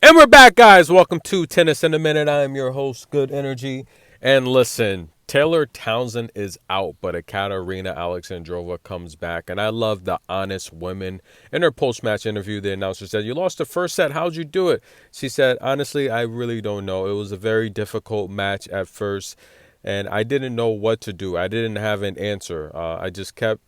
And we're back, guys. Welcome to Tennis in a Minute. I am your host, Good Energy. And listen, Taylor Townsend is out, but Ekaterina Alexandrova comes back. And I love the honest women. In her post-match interview, the announcer said, "You lost the first set. How'd you do it?" She said, "Honestly, I really don't know. It was a very difficult match at first, and I didn't know what to do. I didn't have an answer. I just kept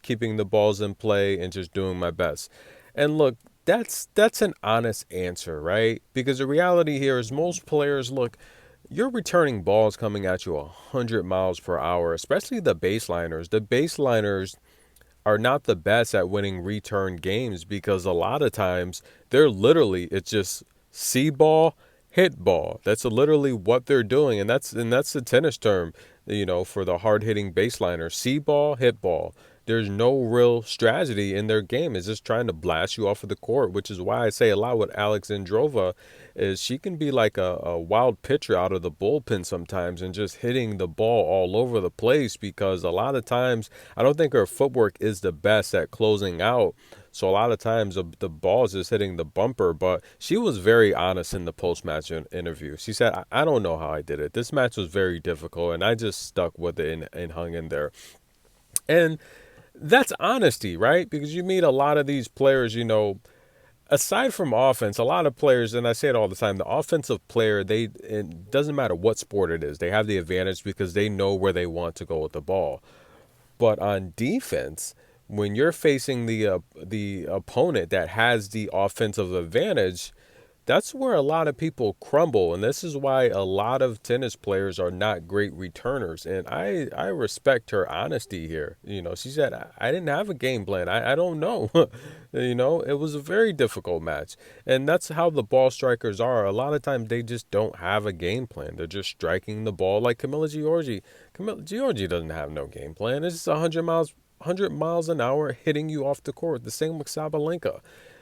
keeping the balls in play and just doing my best." And look, that's an honest answer, right? Because the reality here is most players, look, you're returning balls coming at you 100 miles per hour, especially the baseliners. The baseliners are not the best at winning return games because a lot of times it's just see ball, hit ball. That's literally what they're doing, and that's the tennis term, for the hard hitting baseliner. See ball, hit ball. There's no real strategy in their game. It's just trying to blast you off of the court, which is why I say a lot with Alexandrova is she can be like a wild pitcher out of the bullpen sometimes and just hitting the ball all over the place because a lot of times I don't think her footwork is the best at closing out. So a lot of times the ball is just hitting the bumper, but she was very honest in the post-match interview. She said, I don't know how I did it. This match was very difficult, and I just stuck with it and hung in there. And that's honesty, right? Because you meet a lot of these players, aside from offense, a lot of players, and I say it all the time, the offensive player, it doesn't matter what sport it is, they have the advantage because they know where they want to go with the ball. But on defense, when you're facing the opponent that has the offensive advantage, that's where a lot of people crumble. And this is why a lot of tennis players are not great returners. And I respect her honesty here. She said, I didn't have a game plan. I don't know. It was a very difficult match. And that's how the ball strikers are. A lot of times they just don't have a game plan. They're just striking the ball like Camila Giorgi. Camila Giorgi doesn't have no game plan. It's just 100 miles an hour hitting you off the court. The same with Sabalenka.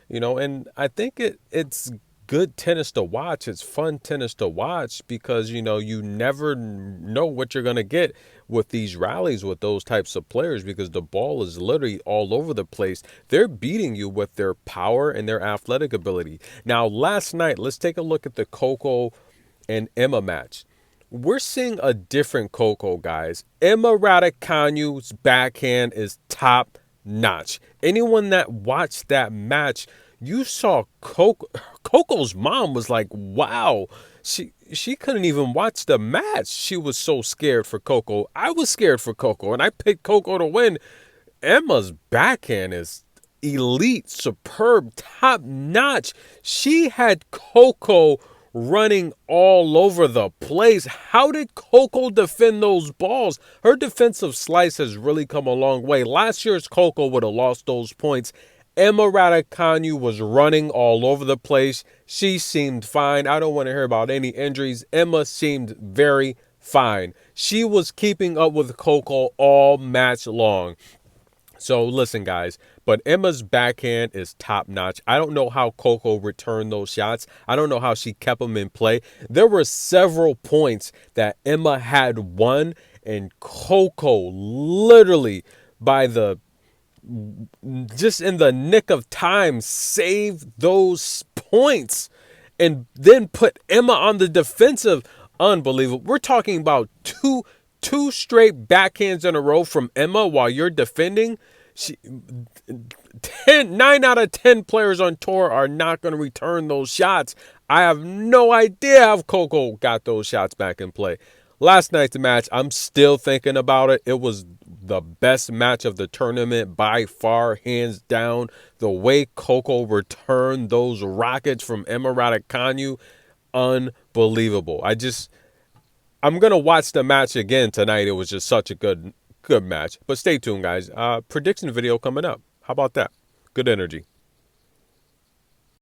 And I think it's good tennis to watch. It's fun tennis to watch because, you never know what you're going to get with these rallies with those types of players because the ball is literally all over the place. They're beating you with their power and their athletic ability. Now, last night, let's take a look at the Coco and Emma match. We're seeing a different Coco, guys. Emma Raducanu's backhand is top notch. Anyone that watched that match, you saw Coco's mom was like, wow. She couldn't even watch the match. She was so scared for Coco. I was scared for Coco, and I picked Coco to win. Emma's backhand is elite, superb, top notch. She had Coco running all over the place. How did Coco defend those balls? Her defensive slice has really come a long way. Last year's Coco would have lost those points. Emma Raducanu was running all over the place. She seemed fine. I don't want to hear about any injuries. Emma seemed very fine. She was keeping up with Coco all match long. So listen, guys, but Emma's backhand is top notch. I don't know how Coco returned those shots. I don't know how she kept them in play. There were several points that Emma had won, and Coco literally just in the nick of time saved those points and then put Emma on the defensive. Unbelievable. We're talking about two straight backhands in a row from Emma while you're defending. 9 out of 10 players on tour are not going to return those shots. I have no idea how Coco got those shots back in play. Last night's match, I'm still thinking about it. It was the best match of the tournament by far, hands down. The way Coco returned those rockets from Emma Raducanu, unbelievable. I'm going to watch the match again tonight. It was just such a good match. But stay tuned, guys. Prediction video coming up. How about that? Good energy.